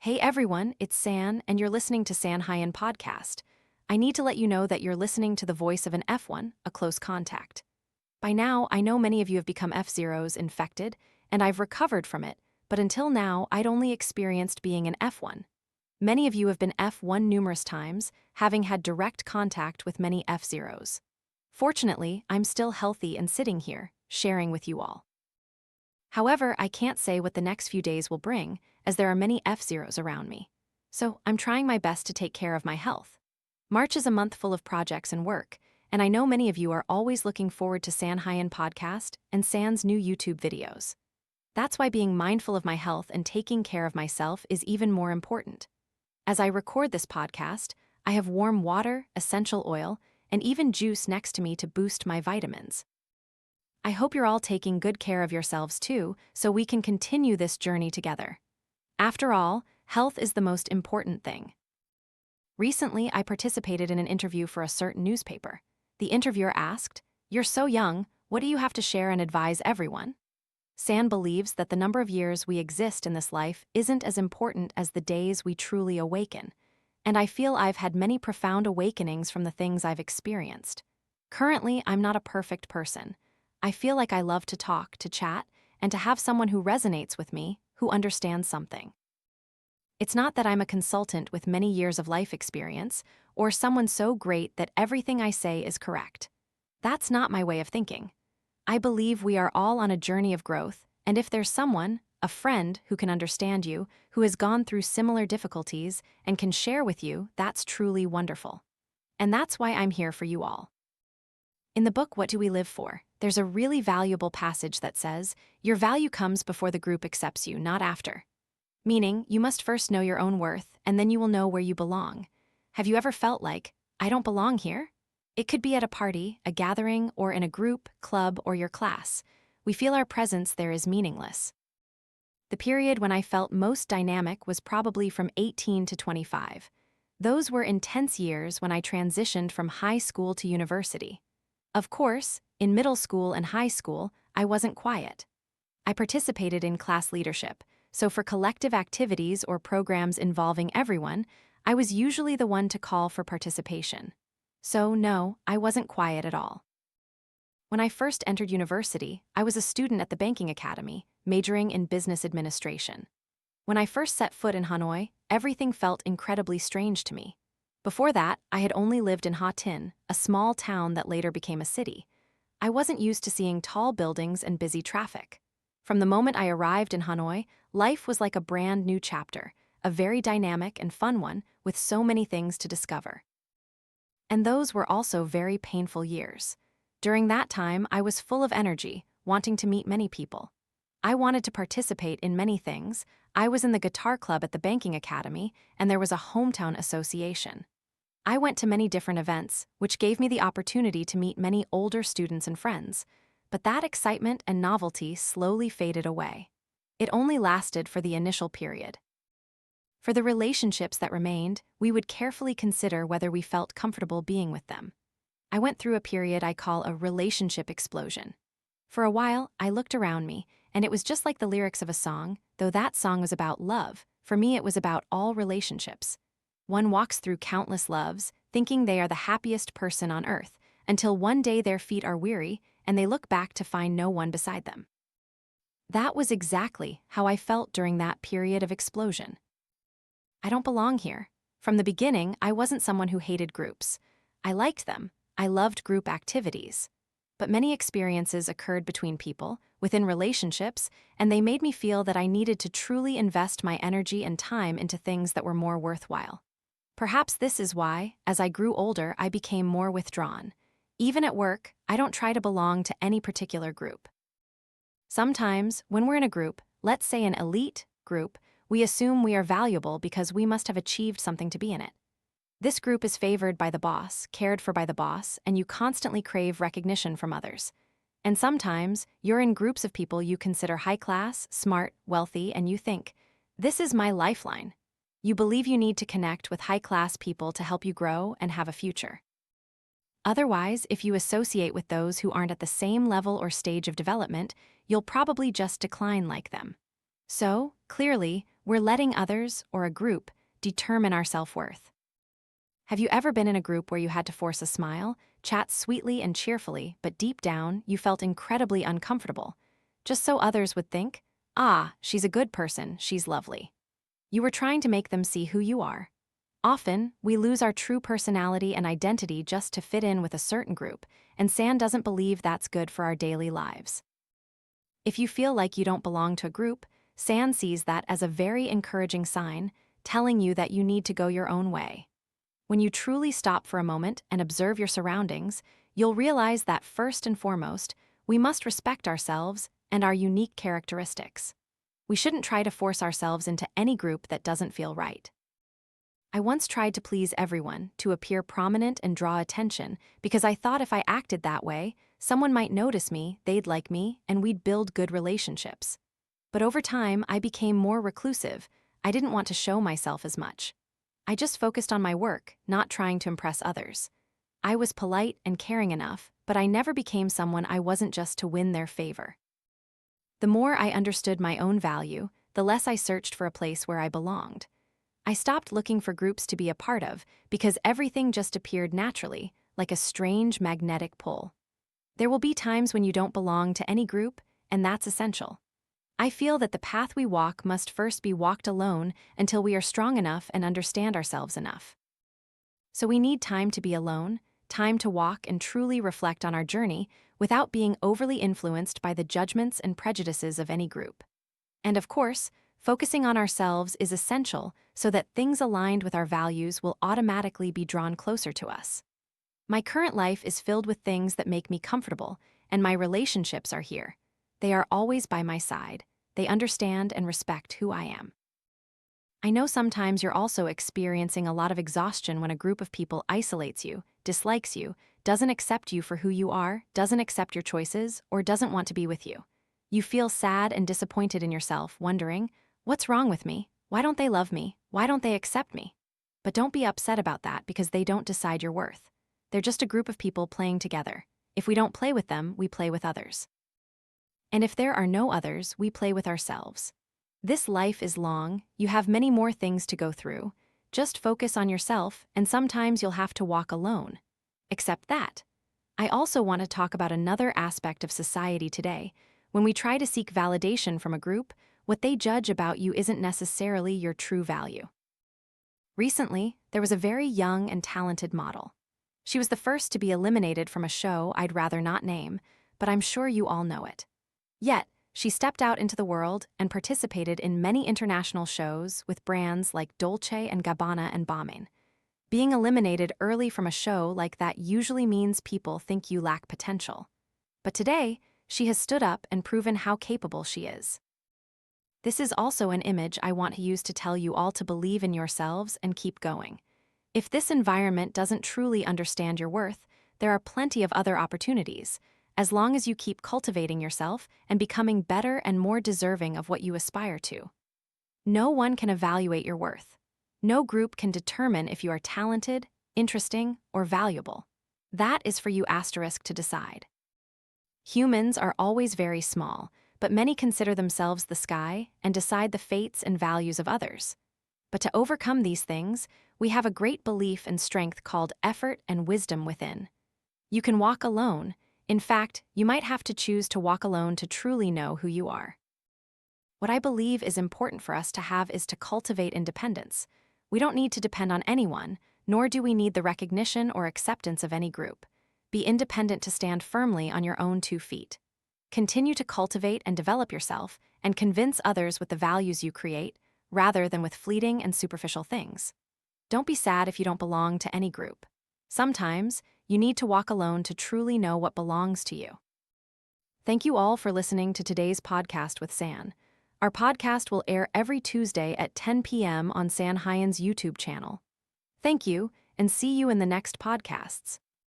Hey everyone, it's San, and you're listening to Sanhuyenpodcast. I need to let you know that you're listening to the voice of an F1, a close contact. By now, I know many of you have become F0s infected, and I've recovered from it, but until now, I'd only experienced being an F1. Many of you have been F1 numerous times, having had direct contact with many F0s. Fortunately, I'm still healthy and sitting here, sharing with you all. However, I can't say what the next few days will bring, as there are many F0s around me. So I'm trying my best to take care of my health. March is a month full of projects and work, and I know many of you are always looking forward to Sanhuyenpodcast and San's new YouTube videos. That's why being mindful of my health and taking care of myself is even more important. As I record this podcast, I have warm water, essential oil, and even juice next to me to boost my vitamins. I hope you're all taking good care of yourselves too, so we can continue this journey together. After all, health is the most important thing. Recently, I participated in an interview for a certain newspaper. The interviewer asked, "You're so young, what do you have to share and advise everyone?" San believes that the number of years we exist in this life isn't as important as the days we truly awaken, and I feel I've had many profound awakenings from the things I've experienced. Currently, I'm not a perfect person. I feel like I love to talk, to chat, and to have someone who resonates with me, who understands something. It's not that I'm a consultant with many years of life experience, or someone so great that everything I say is correct. That's not my way of thinking. I believe we are all on a journey of growth, and if there's someone, a friend who can understand you, who has gone through similar difficulties, and can share with you, that's truly wonderful. And that's why I'm here for you all. In the book What Do We Live For? There's a really valuable passage that says, your value comes before the group accepts you, not after. Meaning, you must first know your own worth, and then you will know where you belong. Have you ever felt like, I don't belong here? It could be at a party, a gathering, or in a group, club, or your class. We feel our presence there is meaningless. The period when I felt most dynamic was probably from 18 to 25. Those were intense years when I transitioned from high school to university. Of course, in middle school and high school, I wasn't quiet. I participated in class leadership, so for collective activities or programs involving everyone, I was usually the one to call for participation. So no, I wasn't quiet at all. When I first entered university, I was a student at the banking academy, majoring in business administration. When I first set foot in Hanoi, everything felt incredibly strange to me. Before that, I had only lived in Ha Tin, a small town that later became a city. I wasn't used to seeing tall buildings and busy traffic. From the moment I arrived in Hanoi, life was like a brand new chapter, a very dynamic and fun one with so many things to discover. And those were also very painful years. During that time, I was full of energy, wanting to meet many people. I wanted to participate in many things. I was in the guitar club at the banking academy, and there was a hometown association. I went to many different events, which gave me the opportunity to meet many older students and friends, but that excitement and novelty slowly faded away. It only lasted for the initial period. For the relationships that remained, we would carefully consider whether we felt comfortable being with them. I went through a period I call a relationship explosion. For a while, I looked around me, and it was just like the lyrics of a song, though that song was about love. For me, it was about all relationships. One walks through countless loves, thinking they are the happiest person on earth, until one day their feet are weary, and they look back to find no one beside them. That was exactly how I felt during that period of explosion. I don't belong here. From the beginning, I wasn't someone who hated groups. I liked them. I loved group activities. But many experiences occurred between people, within relationships, and they made me feel that I needed to truly invest my energy and time into things that were more worthwhile. Perhaps this is why, as I grew older, I became more withdrawn. Even at work, I don't try to belong to any particular group. Sometimes, when we're in a group, let's say an elite group, we assume we are valuable because we must have achieved something to be in it. This group is favored by the boss, cared for by the boss, and you constantly crave recognition from others. And sometimes, you're in groups of people you consider high class, smart, wealthy, and you think, this is my lifeline. You believe you need to connect with high-class people to help you grow and have a future. Otherwise, if you associate with those who aren't at the same level or stage of development, you'll probably just decline like them. So, clearly, we're letting others, or a group, determine our self-worth. Have you ever been in a group where you had to force a smile, chat sweetly and cheerfully, but deep down, you felt incredibly uncomfortable? Just so others would think, ah, she's a good person, she's lovely. You were trying to make them see who you are. Often, we lose our true personality and identity just to fit in with a certain group, and San doesn't believe that's good for our daily lives. If you feel like you don't belong to a group, San sees that as a very encouraging sign, telling you that you need to go your own way. When you truly stop for a moment and observe your surroundings, you'll realize that first and foremost, we must respect ourselves and our unique characteristics. We shouldn't try to force ourselves into any group that doesn't feel right. I once tried to please everyone, to appear prominent and draw attention, because I thought if I acted that way, someone might notice me, they'd like me, and we'd build good relationships. But over time, I became more reclusive. I didn't want to show myself as much. I just focused on my work, not trying to impress others. I was polite and caring enough, but I never became someone I wasn't just to win their favor. The more I understood my own value, the less I searched for a place where I belonged. I stopped looking for groups to be a part of because everything just appeared naturally, like a strange magnetic pull. There will be times when you don't belong to any group, and that's essential. I feel that the path we walk must first be walked alone until we are strong enough and understand ourselves enough. So we need time to be alone, time to walk and truly reflect on our journey without being overly influenced by the judgments and prejudices of any group. And of course, focusing on ourselves is essential so that things aligned with our values will automatically be drawn closer to us. My current life is filled with things that make me comfortable, and my relationships are here. They are always by my side. They understand and respect who I am. I know sometimes you're also experiencing a lot of exhaustion when a group of people isolates you, dislikes you, doesn't accept you for who you are, doesn't accept your choices, or doesn't want to be with you. You feel sad and disappointed in yourself, wondering, what's wrong with me? Why don't they love me? Why don't they accept me? But don't be upset about that because they don't decide your worth. They're just a group of people playing together. If we don't play with them, we play with others. And if there are no others, we play with ourselves. This life is long, you have many more things to go through. Just focus on yourself, and sometimes you'll have to walk alone. Accept that. I also want to talk about another aspect of society today. When we try to seek validation from a group, what they judge about you isn't necessarily your true value. Recently, there was a very young and talented model. She was the first to be eliminated from a show I'd rather not name, but I'm sure you all know it. Yet, she stepped out into the world and participated in many international shows with brands like Dolce & Gabbana and Balmain. Being eliminated early from a show like that usually means people think you lack potential. But today, she has stood up and proven how capable she is. This is also an image I want to use to tell you all to believe in yourselves and keep going. If this environment doesn't truly understand your worth, there are plenty of other opportunities, as long as you keep cultivating yourself and becoming better and more deserving of what you aspire to. No one can evaluate your worth. No group can determine if you are talented, interesting, or valuable. That is for you to decide. Humans are always very small, but many consider themselves the sky and decide the fates and values of others. But to overcome these things, we have a great belief and strength called effort and wisdom within. You can walk alone. In fact, you might have to choose to walk alone to truly know who you are. What I believe is important for us to have is to cultivate independence. We don't need to depend on anyone, nor do we need the recognition or acceptance of any group. Be independent to stand firmly on your own 2 feet. Continue to cultivate and develop yourself, and convince others with the values you create, rather than with fleeting and superficial things. Don't be sad if you don't belong to any group. Sometimes, you need to walk alone to truly know what belongs to you. Thank you all for listening to today's podcast with San. Our podcast will air every Tuesday at 10 p.m. on Sanhuyen's YouTube channel. Thank you, and see you in the next podcasts.